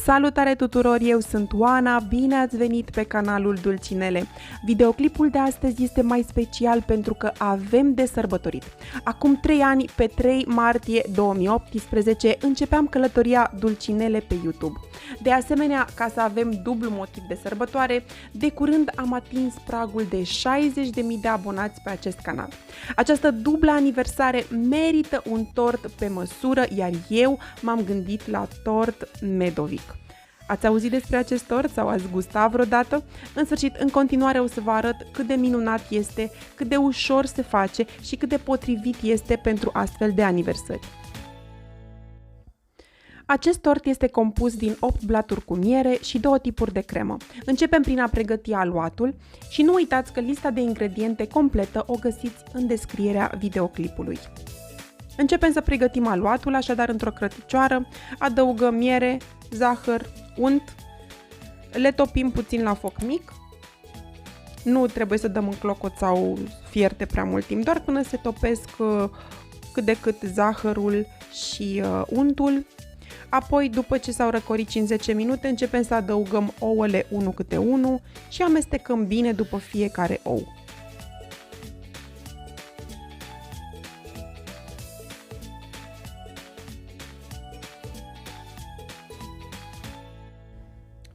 Salutare tuturor, eu sunt Oana, bine ați venit pe canalul Dulcinele. Videoclipul de astăzi este mai special pentru că avem de sărbătorit. Acum 3 ani, pe 3 martie 2018, începeam călătoria Dulcinele pe YouTube. De asemenea, ca să avem dublu motiv de sărbătoare, de curând am atins pragul de 60.000 de abonați pe acest canal. Această dublă aniversare merită un tort pe măsură, iar eu m-am gândit la tort Medovic. Ați auzit despre acest tort sau ați gustat vreodată? În sfârșit, în continuare o să vă arăt cât de minunat este, cât de ușor se face și cât de potrivit este pentru astfel de aniversări. Acest tort este compus din 8 blaturi cu miere și 2 tipuri de cremă. Începem prin a pregăti aluatul și nu uitați că lista de ingrediente completă o găsiți în descrierea videoclipului. Începem să pregătim aluatul, așadar într-o crăticioară adăugăm miere, zahăr, unt, le topim puțin la foc mic. Nu trebuie să dăm în clocot sau fierte prea mult timp, doar până se topesc cât de cât zahărul și untul. Apoi, după ce s-au răcorit 5-10 minute, începem să adăugăm ouăle unul câte unul și amestecăm bine după fiecare ou.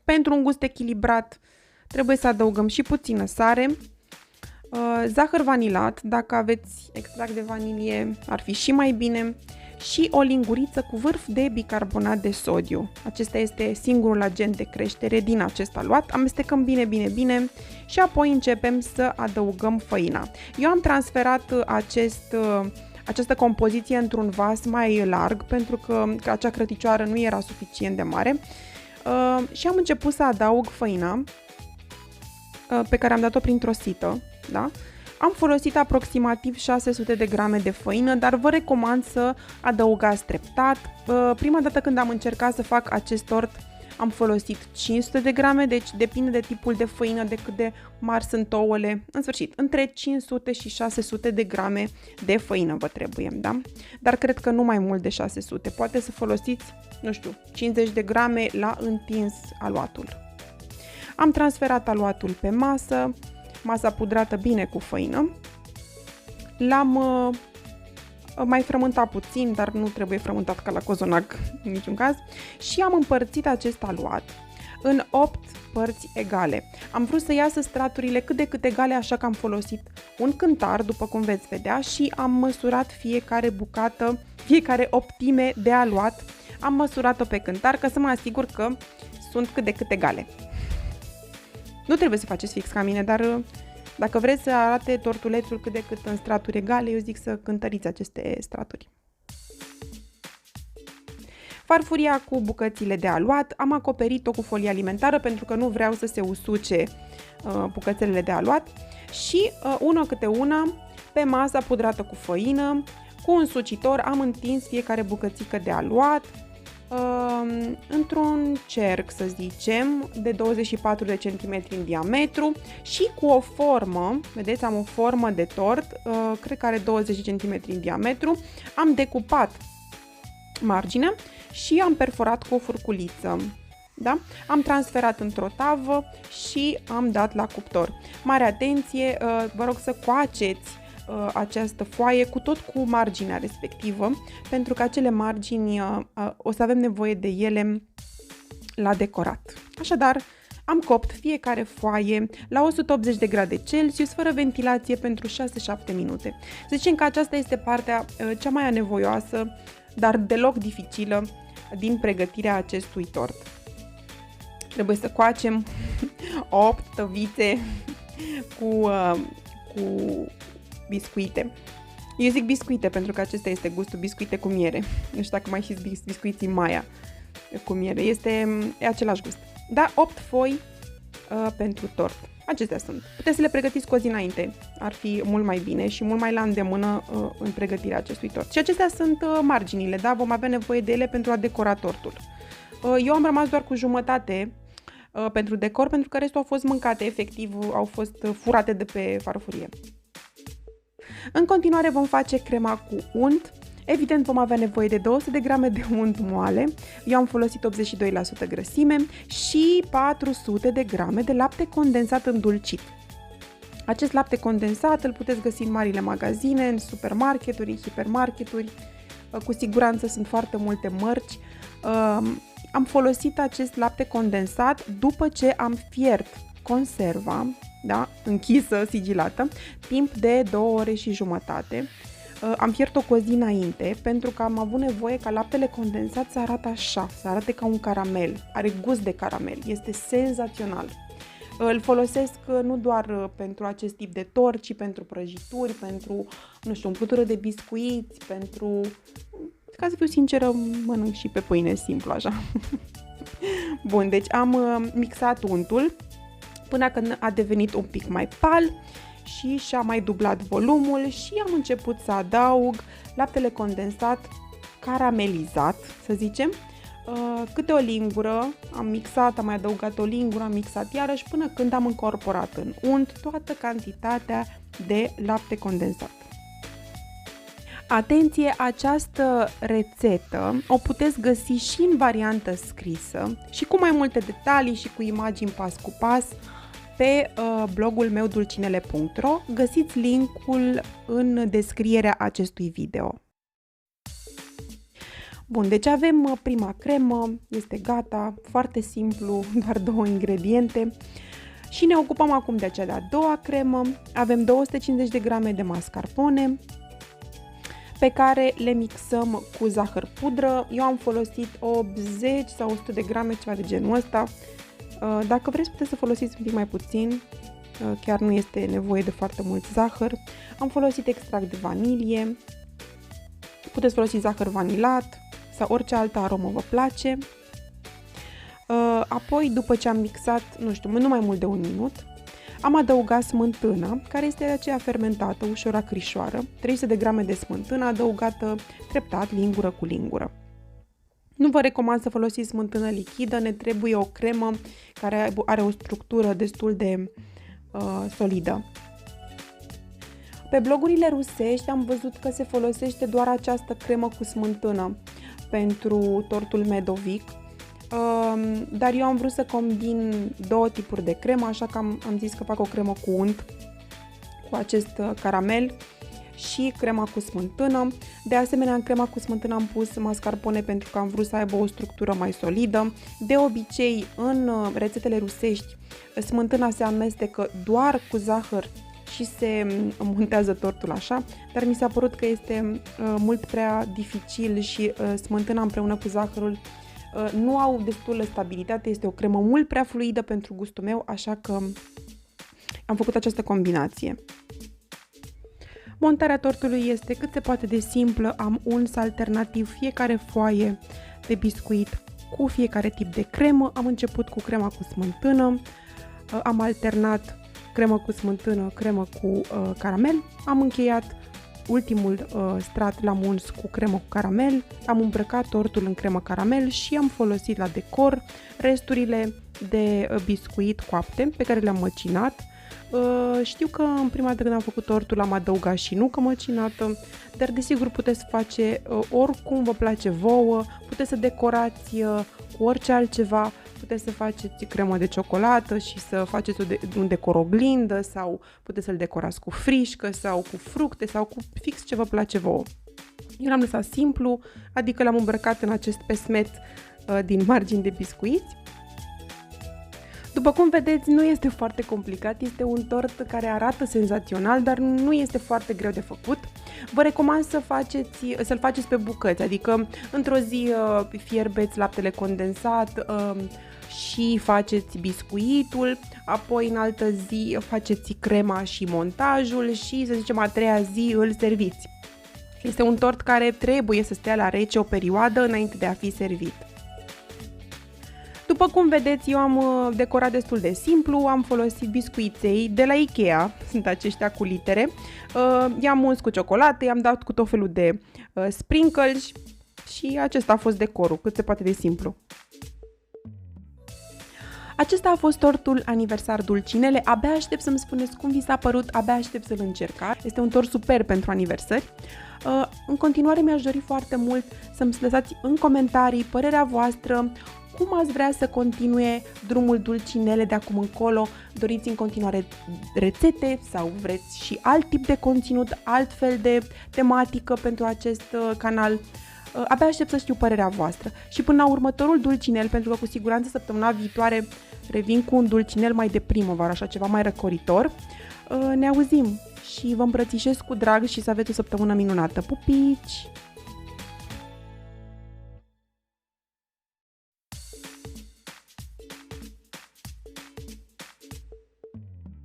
Pentru un gust echilibrat, trebuie să adăugăm și puțină sare, zahăr vanilat, dacă aveți extract de vanilie ar fi și mai bine, și o linguriță cu vârf de bicarbonat de sodiu. Acesta este singurul agent de creștere din acest aluat. Amestecăm bine și apoi începem să adăugăm făina. Eu am transferat această compoziție într-un vas mai larg pentru că acea crăticioară nu era suficient de mare și am început să adaug făina pe care am dat-o printr-o sită, da? Am folosit aproximativ 600 de grame de făină, dar vă recomand să adăugați treptat. Prima dată când am încercat să fac acest tort am folosit 500 de grame, deci depinde de tipul de făină, de cât de mari sunt ouăle. În sfârșit, între 500 și 600 de grame de făină vă trebuie, da? Dar cred că nu mai mult de 600. Poate să folosiți, nu știu, 50 de grame la întins aluatul. Am transferat aluatul pe masă. Masa pudrată bine cu făină. L-am mai frământat puțin, dar nu trebuie frământat ca la cozonac în niciun caz. Și am împărțit acest aluat în 8 părți egale. Am vrut să iasă straturile cât de cât egale, așa că am folosit un cântar, după cum veți vedea, și am măsurat fiecare bucată, fiecare optime de aluat. Am măsurat-o pe cântar ca să mă asigur că sunt cât de cât egale. Nu trebuie să faceți fix ca mine, dar dacă vreți să arate tortulețul cât de cât în straturi egale, eu zic să cântăriți aceste straturi. Farfuria cu bucățile de aluat, am acoperit-o cu folie alimentară pentru că nu vreau să se usuce bucățelele de aluat și una câte una pe masa pudrată cu făină, cu un sucitor am întins fiecare bucățică de aluat într-un cerc, să zicem, de 24 de centimetri în diametru și cu o formă, vedeți, am o formă de tort, cred că are 20 cm în diametru, am decupat marginea și am perforat cu o furculiță. Da? Am transferat într-o tavă și am dat la cuptor. Mare atenție, vă rog să coaceți această foaie cu marginea respectivă, pentru că acele margini o să avem nevoie de ele la decorat. Așadar, am copt fiecare foaie la 180 de grade Celsius, fără ventilație, pentru 6-7 minute. Să zicem că aceasta este partea cea mai anevoioasă, dar deloc dificilă din pregătirea acestui tort. Trebuie să coacem 8 tăvițe cu biscuite. Eu zic biscuite pentru că acesta este gustul, biscuite cu miere. Nu știu dacă mai știți biscuiții Maia cu miere. Este același gust. Da, 8 foi pentru tort. Acestea sunt. Puteți să le pregătiți cu o zi înainte. Ar fi mult mai bine și mult mai la îndemână în pregătirea acestui tort. Și acestea sunt marginile, da? Vom avea nevoie de ele pentru a decora tortul. Eu am rămas doar cu jumătate pentru decor, pentru că restul au fost mâncate, efectiv au fost furate de pe farfurie. În continuare vom face crema cu unt. Evident vom avea nevoie de 200 de grame de unt moale, eu am folosit 82% grăsime și 400 de grame de lapte condensat îndulcit. Acest lapte condensat îl puteți găsi în marile magazine, în supermarketuri, în hipermarketuri, cu siguranță sunt foarte multe mărci. Am folosit acest lapte condensat după ce am fiert conserva, da, închisă, sigilată, timp de 2 ore și jumătate. Am fiert-o cu o zi înainte pentru că am avut nevoie ca laptele condensat să arate așa, să arate ca un caramel, are gust de caramel, este senzațional. Îl folosesc nu doar pentru acest tip de tort, ci pentru prăjituri, pentru, nu știu, umplutură de biscuiți, pentru... Ca să fiu sinceră, mănânc și pe pâine simplu, așa. Bun, deci am mixat untul până când a devenit un pic mai pal și și-a mai dublat volumul și am început să adaug laptele condensat caramelizat, să zicem, câte o lingură, am mixat, am mai adăugat o lingură, am mixat iarăși până când am încorporat în unt toată cantitatea de lapte condensat. Atenție, această rețetă o puteți găsi și în variantă scrisă și cu mai multe detalii și cu imagini pas cu pas pe blogul meu dulcinele.ro. Găsiți linkul în descrierea acestui video. Bun, deci avem prima cremă, este gata, foarte simplu, doar 2 ingrediente. Și ne ocupăm acum de cea de-a doua cremă. Avem 250 de grame de mascarpone pe care le mixăm cu zahăr pudră. Eu am folosit 80 sau 100 de grame, ceva de genul ăsta. Dacă vreți puteți să folosiți un pic mai puțin, chiar nu este nevoie de foarte mult zahăr. Am folosit extract de vanilie, puteți folosi zahăr vanilat sau orice altă aromă vă place. Apoi, după ce am mixat, nu știu, nu mai mult de 1 minut, am adăugat smântână, care este aceea fermentată, ușor acrișoară, 300 de grame de smântână adăugată treptat, lingură cu lingură. Nu vă recomand să folosiți smântână lichidă, ne trebuie o cremă care are o structură destul de solidă. Pe blogurile rusești am văzut că se folosește doar această cremă cu smântână pentru tortul medovic, dar eu am vrut să combin 2 tipuri de cremă, așa că am zis că fac o cremă cu unt, cu acest caramel și crema cu smântână. De asemenea, în crema cu smântână am pus mascarpone pentru că am vrut să aibă o structură mai solidă. De obicei, în rețetele rusești, smântâna se amestecă doar cu zahăr și se montează tortul așa, dar mi s-a părut că este mult prea dificil și smântâna împreună cu zahărul nu au destulă stabilitate, este o cremă mult prea fluidă pentru gustul meu, așa că am făcut această combinație. Montarea tortului este cât se poate de simplă, am uns alternativ fiecare foaie de biscuit cu fiecare tip de cremă. Am început cu crema cu smântână, am alternat cremă cu smântână, cremă cu caramel, am încheiat ultimul strat, l-am uns cu cremă cu caramel, am îmbrăcat tortul în cremă caramel și am folosit la decor resturile de biscuit coapte pe care le-am măcinat. Știu că în prima dată când am făcut tortul am adăugat și nucă măcinată, dar desigur puteți face oricum vă place vouă, puteți să decorați cu orice altceva, puteți să faceți cremă de ciocolată și să faceți un decor oglindă sau puteți să-l decorați cu frișcă sau cu fructe sau cu fix ce vă place vouă. Eu l-am lăsat simplu, adică l-am îmbrăcat în acest pesmet din margini de biscuiți. După cum vedeți, nu este foarte complicat, este un tort care arată senzațional, dar nu este foarte greu de făcut. Vă recomand să-l faceți pe bucăți, adică într-o zi fierbeți laptele condensat și faceți biscuitul, apoi în altă zi faceți crema și montajul și, să zicem, a 3-a zi îl serviți. Este un tort care trebuie să stea la rece o perioadă înainte de a fi servit. După cum vedeți, eu am decorat destul de simplu, am folosit biscuiței de la Ikea, sunt aceștia cu litere, i-am uns cu ciocolată, i-am dat cu tot felul de sprinkles și acesta a fost decorul, cât se poate de simplu. Acesta a fost tortul aniversar Dulcinele, abia aștept să-mi spuneți cum vi s-a părut, abia aștept să-l încercați. Este un tort super pentru aniversări. În continuare mi-aș dori foarte mult să-mi lăsați în comentarii părerea voastră, cum ați vrea să continue drumul Dulcinele de acum încolo, doriți în continuare rețete sau vreți și alt tip de conținut, altfel de tematică pentru acest canal. Abia aștept să știu părerea voastră. Și până la următorul Dulcinel, pentru că cu siguranță săptămâna viitoare revin cu un Dulcinel mai de primăvară, așa ceva mai răcoritor, ne auzim și vă îmbrățișez cu drag și să aveți o săptămână minunată. Pupici!